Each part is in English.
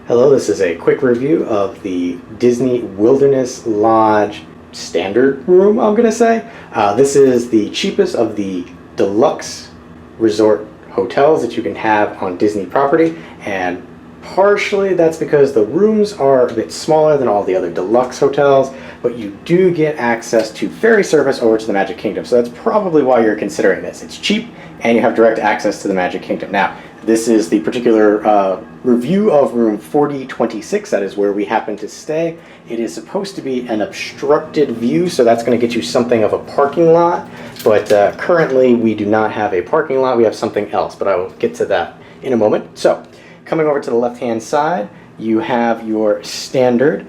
Hello, this is a quick review of the Disney Wilderness Lodge standard room, I'm going to say. This is the cheapest of the deluxe resort hotels that you can have on Disney property, and partially that's because the rooms are a bit smaller than all the other deluxe hotels, but you do get access to ferry service over to the Magic Kingdom, so that's probably why you're considering this. It's cheap and you have direct access to the Magic Kingdom. Now, this is the particular review of room 4026. That is where we happen to stay. It is supposed to be an obstructed view, so that's going to get you something of a parking lot, but currently we do not have a parking lot. We have something else, but I will get to that in a moment. So, coming over to the left-hand side, you have your standard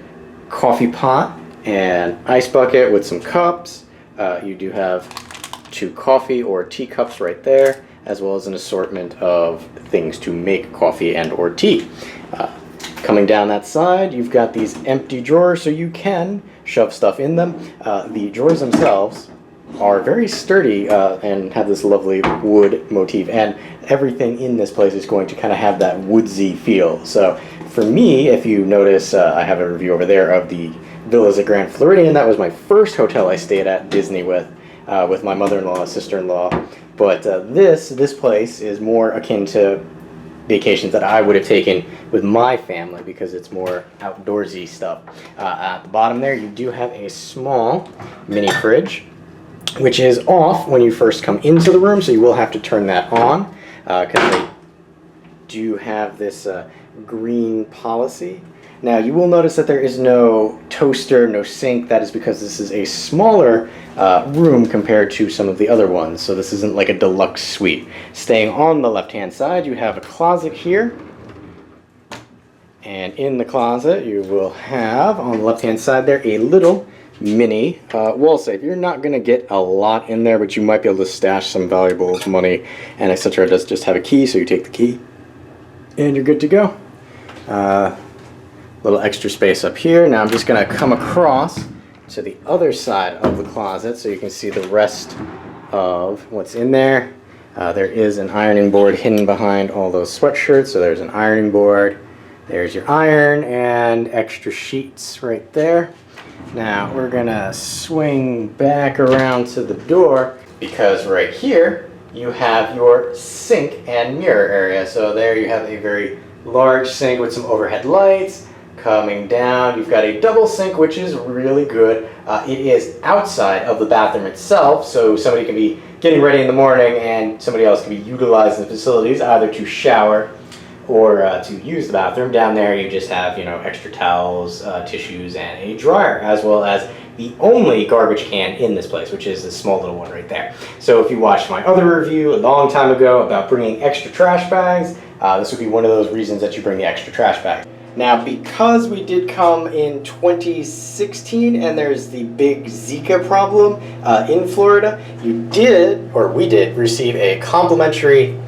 coffee pot and ice bucket with some cups. You do have 2 coffee or tea cups right there, as well as an assortment of things to make coffee and or tea. Coming down that side, you've got these empty drawers, so you can shove stuff in them. The drawers themselves are very sturdy and have this lovely wood motif, and everything in this place is going to kind of have that woodsy feel. So for me, if you notice, I have a review over there of the Villas at Grand Floridian. That was my first hotel I stayed at Disney with my mother-in-law, sister-in-law. But this place is more akin to vacations that I would have taken with my family because it's more outdoorsy stuff. At the bottom there, you do have a small mini fridge, which is off when you first come into the room, so you will have to turn that on because they do have this green policy. Now, you will notice that there is no toaster, no sink. That is because this is a smaller room compared to some of the other ones. So this isn't like a deluxe suite. Staying on the left-hand side, you have a closet here. And in the closet, you will have, on the left-hand side there, a little mini wall safe. You're not going to get a lot in there, but you might be able to stash some valuables, money, and etc. It does just have a key, so you take the key, and you're good to go. Little extra space up here. Now I'm just going to come across to the other side of the closet so you can see the rest of what's in there. There is an ironing board hidden behind all those sweatshirts, so there's an ironing board. There's your iron and extra sheets right there. Now we're going to swing back around to the door because right here you have your sink and mirror area. So there you have a very large sink with some overhead lights. Coming down, you've got a double sink, which is really good. It is outside of the bathroom itself, so somebody can be getting ready in the morning and somebody else can be utilizing the facilities either to shower or to use the bathroom. Down there you just have, extra towels, tissues, and a dryer, as well as the only garbage can in this place, which is this small little one right there. So if you watched my other review a long time ago about bringing extra trash bags, this would be one of those reasons that you bring the extra trash bag. Now, because we did come in 2016 and there's the big Zika problem in Florida, we did receive a complimentary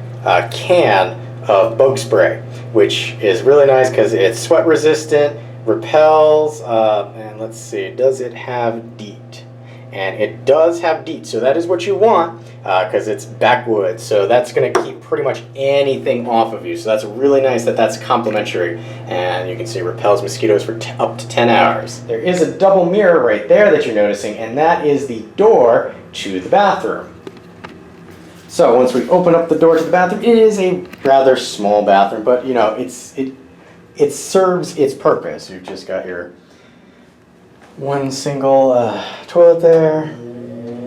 can of bug spray, which is really nice because it's sweat resistant, repels, and let's see, does it have DEET? And it does have DEET, so that is what you want because it's backwoods, so that's going to keep pretty much anything off of you. So that's really nice that that's complimentary, and you can see it repels mosquitoes for up to 10 hours. There is a double mirror right there that you're noticing, and that is the door to the bathroom. So once we open up the door to the bathroom, it is a rather small bathroom, but it serves its purpose. You've just got your one single toilet there.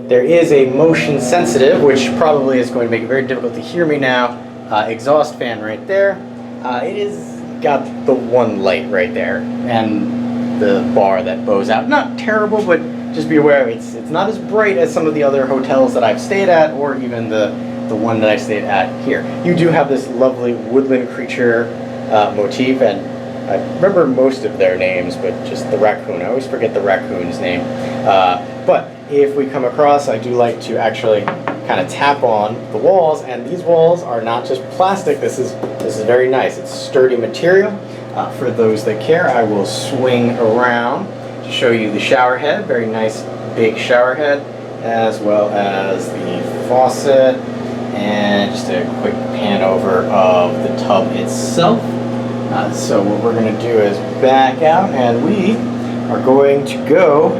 There is a motion sensitive, which probably is going to make it very difficult to hear me now, exhaust fan right there. It is got the one light right there and the bar that bows out. Not terrible, but just be aware it's not as bright as some of the other hotels that I've stayed at, or even the one that I stayed at here. You do have this lovely woodland creature motif, and I remember most of their names, but just the raccoon. I always forget the raccoon's name. But if we come across, I do like to actually kind of tap on the walls, and these walls are not just plastic. This is very nice. It's sturdy material. For those that care, I will swing around to show you the shower head. Very nice big shower head, as well as the faucet, and just a quick pan over of the tub itself. So what we're going to do is back out, and we are going to go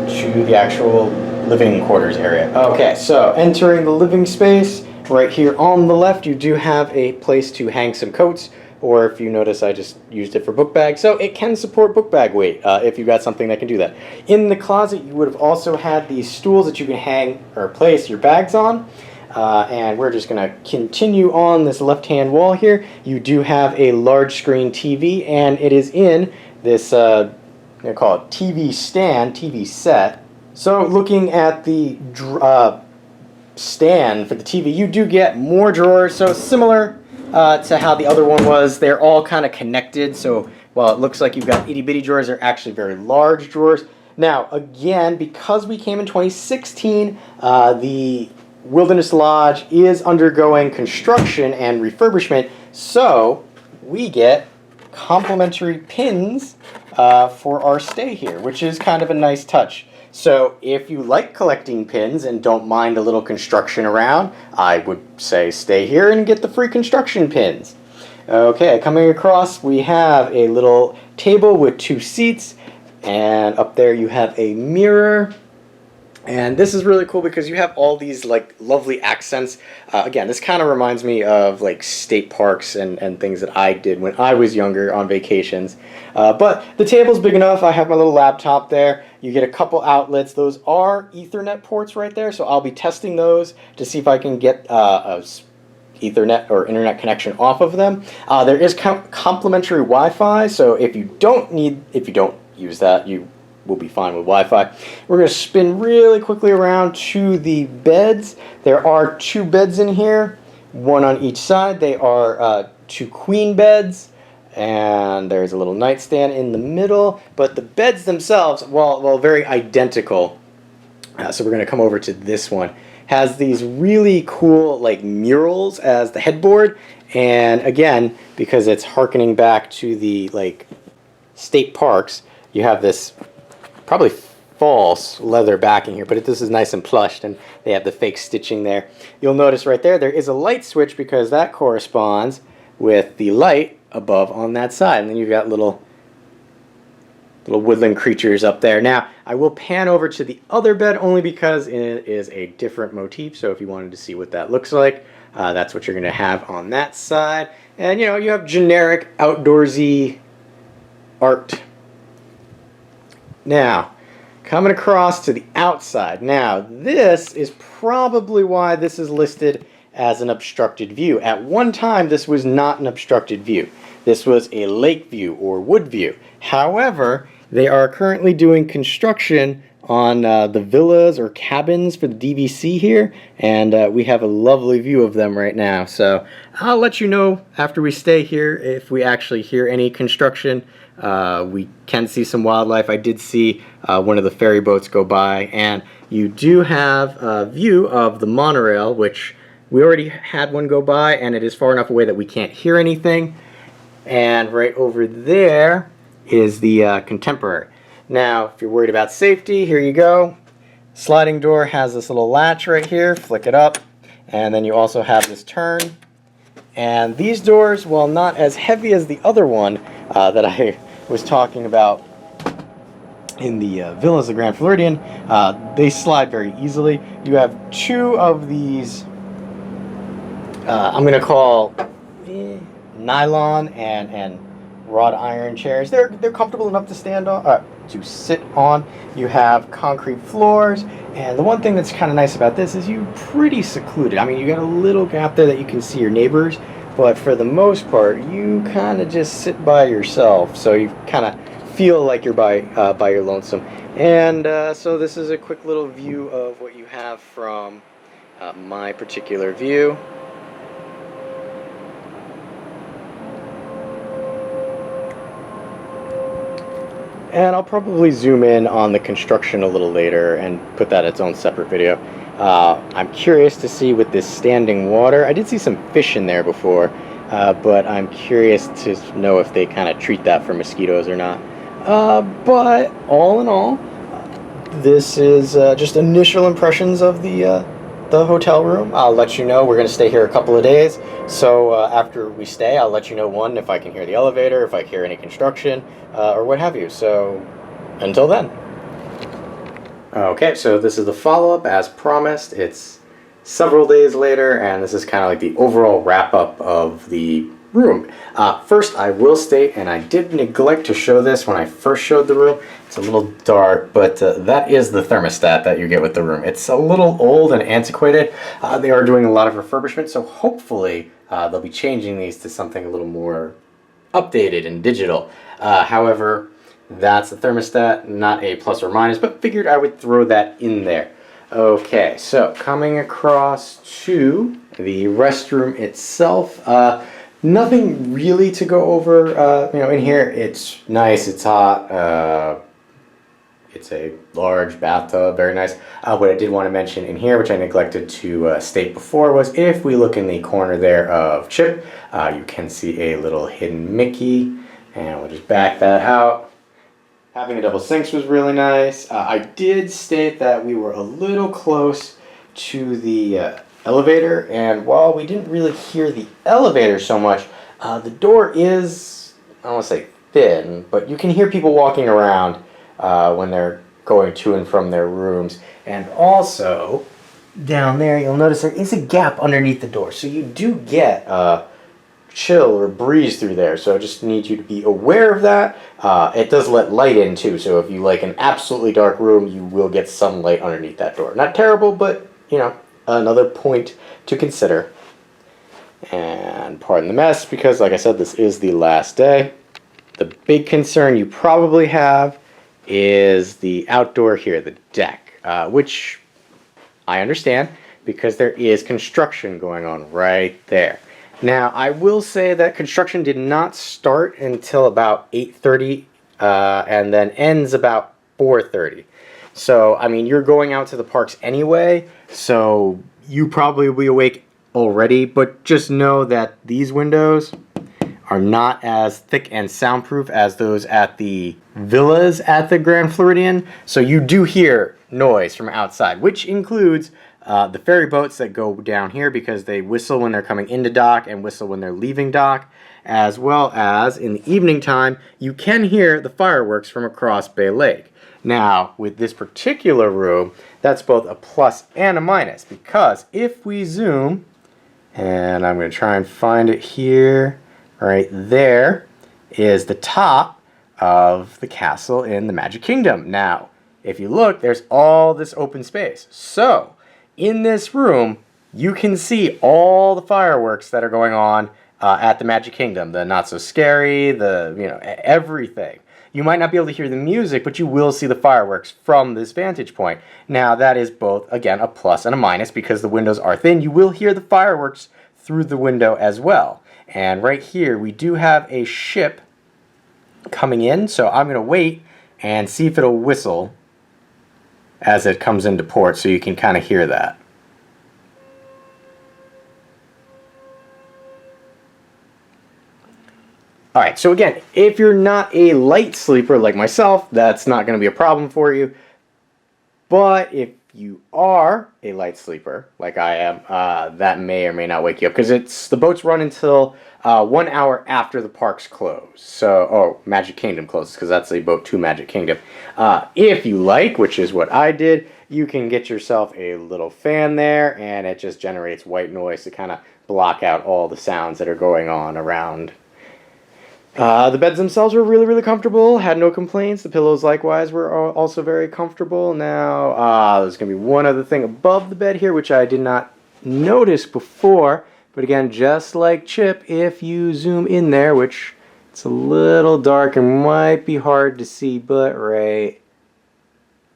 to the actual living quarters area. Okay, so entering the living space, right here on the left, you do have a place to hang some coats, or if you notice, I just used it for book bags, so it can support book bag weight if you've got something that can do that. In the closet, you would have also had these stools that you can hang or place your bags on. And we're just going to continue on this left-hand wall here. You do have a large screen TV, and it is in this, I'm going to call it TV stand, TV set. So looking at the stand for the TV, you do get more drawers. So similar to how the other one was, they're all kind of connected. So while it looks like you've got itty-bitty drawers, they're actually very large drawers. Now, again, because we came in 2016, the Wilderness Lodge is undergoing construction and refurbishment, so we get complimentary pins for our stay here, which is kind of a nice touch. So if you like collecting pins and don't mind a little construction around, I would say stay here and get the free construction pins. Okay, coming across, we have a little table with 2 seats, and up there you have a mirror. And this is really cool because you have all these like lovely accents. Again, this kind of reminds me of like state parks and things that I did when I was younger on vacations. But the table's big enough. I have my little laptop there. You get a couple outlets. Those are Ethernet ports right there. So I'll be testing those to see if I can get a Ethernet or internet connection off of them. There is complimentary Wi-Fi. So if you don't use that, you will be fine with Wi-Fi. We're going to spin really quickly around to the beds. There are 2 beds in here, 1 on each side. They are 2 queen beds, and there's a little nightstand in the middle. But the beds themselves, while very identical, so we're going to come over to this one, has these really cool like murals as the headboard. And again, because it's harkening back to the like state parks, you have this probably false leather backing here, but this is nice and plushed, and they have the fake stitching there. You'll notice right there is a light switch because that corresponds with the light above on that side, and then you've got little woodland creatures up there. Now, I will pan over to the other bed only because it is a different motif, so if you wanted to see what that looks like, that's what you're going to have on that side. And you know, you have generic outdoorsy art. Now, coming across to the outside. Now, this is probably why this is listed as an obstructed view. At one time, this was not an obstructed view. This was a lake view or wood view. However, they are currently doing construction on the villas or cabins for the DVC here, and we have a lovely view of them right now. So I'll let you know after we stay here if we actually hear any construction. We can see some wildlife. I did see one of the ferry boats go by, and you do have a view of the monorail, which we already had one go by, and it is far enough away that we can't hear anything. And right over there is the Contemporary. Now, if you're worried about safety, here you go. Sliding door has this little latch right here. Flick it up, and then you also have this turn. And these doors, while not as heavy as the other one that I was talking about in the Villas of Grand Floridian, they slide very easily. You have 2 of these, I'm going to call nylon and wrought iron chairs. They're comfortable enough to stand on, to sit on. You have concrete floors, and the one thing that's kind of nice about this is you're pretty secluded. I mean, you got a little gap there that you can see your neighbors, but for the most part, you kind of just sit by yourself, so you kind of feel like you're by your lonesome. And so this is a quick little view of what you have from my particular view. And I'll probably zoom in on the construction a little later and put that its own separate video. I'm curious to see with this standing water. I did see some fish in there before, but I'm curious to know if they kind of treat that for mosquitoes or not. But all in all, this is just initial impressions of the the hotel room. I'll let you know. We're going to stay here a couple of days. So after we stay, I'll let you know, one, if I can hear the elevator, if I hear any construction, or what have you. So until then. Okay, so this is the follow-up as promised. It's several days later, and this is kind of like the overall wrap-up of the room. First, I will state, and I did neglect to show this when I first showed the room. It's a little dark, but that is the thermostat that you get with the room. It's a little old and antiquated. They are doing a lot of refurbishment, so hopefully they'll be changing these to something a little more updated and digital. However, that's the thermostat, not a plus or minus, but figured I would throw that in there. Okay, so coming across to the restroom itself, nothing really to go over, in here. It's nice, it's hot, it's a large bathtub, very nice. What I did want to mention in here, which I neglected to state before, was if we look in the corner there of Chip, you can see a little hidden Mickey, and we'll just back that out. Having the double sinks was really nice. I did state that we were a little close to the elevator, and while we didn't really hear the elevator so much, the door is, I don't want to say thin, but you can hear people walking around when they're going to and from their rooms. And also, down there, you'll notice there is a gap underneath the door, so you do get chill or breeze through there, so I just need you to be aware of that. It does let light in too, so if you like an absolutely dark room, you will get some light underneath that door. Not terrible, but another point to consider. And pardon the mess, because like I said, this is the last day. The big concern you probably have is the outdoor here, the deck, which I understand because there is construction going on right there. Now, I will say that construction did not start until about 8:30 and then ends about 4:30. So, I mean, you're going out to the parks anyway, so you probably will be awake already, but just know that these windows are not as thick and soundproof as those at the villas at the Grand Floridian. So you do hear noise from outside, which includes the ferry boats that go down here because they whistle when they're coming into dock and whistle when they're leaving dock, as well as in the evening time, you can hear the fireworks from across Bay Lake. Now, with this particular room, that's both a plus and a minus, because if we zoom, and I'm going to try and find it here, right there is the top of the castle in the Magic Kingdom. Now, if you look, there's all this open space. So, in this room, you can see all the fireworks that are going on at the Magic Kingdom. The Not So Scary, everything. You might not be able to hear the music, but you will see the fireworks from this vantage point. Now, that is both, again, a plus and a minus because the windows are thin. You will hear the fireworks through the window as well. And right here, we do have a ship coming in, so I'm going to wait and see if it'll whistle as it comes into port so you can kind of hear that. Alright, so again, if you're not a light sleeper like myself, that's not going to be a problem for you. But if you are a light sleeper, like I am, that may or may not wake you up, because the boats run until 1 hour after the parks close. So, Magic Kingdom closes, because that's a boat to Magic Kingdom. If you like, which is what I did, you can get yourself a little fan there, and it just generates white noise to kind of block out all the sounds that are going on around. The beds themselves were really, really comfortable. Had no complaints. The pillows, likewise, were also very comfortable. Now, there's going to be one other thing above the bed here, which I did not notice before. But again, just like Chip, if you zoom in there, which it's a little dark and might be hard to see, but right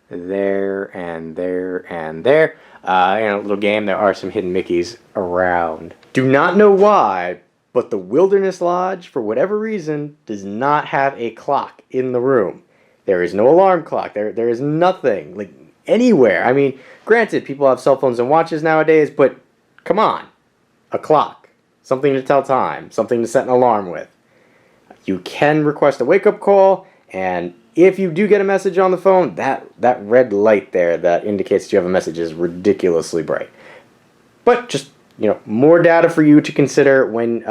there and there and there. In a little game, there are some hidden Mickeys around. Do not know why, but the Wilderness Lodge, for whatever reason, does not have a clock in the room. There is no alarm clock. There is nothing, like, anywhere. I mean, granted, people have cell phones and watches nowadays, but come on. A clock. Something to tell time. Something to set an alarm with. You can request a wake-up call, and if you do get a message on the phone, that red light there that indicates you have a message is ridiculously bright. But just, more data for you to consider when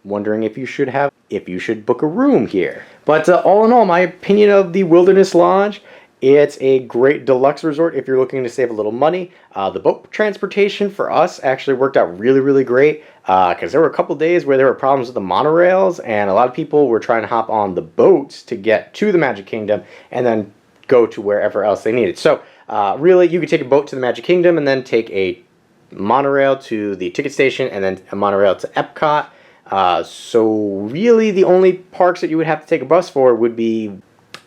wondering if you should book a room here. But all in all, my opinion of the Wilderness Lodge, it's a great deluxe resort if you're looking to save a little money. The boat transportation for us actually worked out really, really great because there were a couple days where there were problems with the monorails, and a lot of people were trying to hop on the boats to get to the Magic Kingdom and then go to wherever else they needed. So really, you could take a boat to the Magic Kingdom and then take a monorail to the ticket station and then a monorail to Epcot. So really the only parks that you would have to take a bus for would be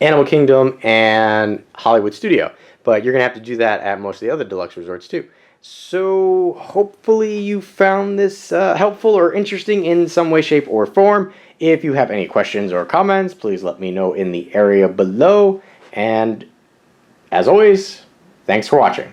Animal Kingdom and Hollywood Studio. But you're going to have to do that at most of the other deluxe resorts too. So hopefully you found this helpful or interesting in some way, shape, or form. If you have any questions or comments, please let me know in the area below. And as always, thanks for watching.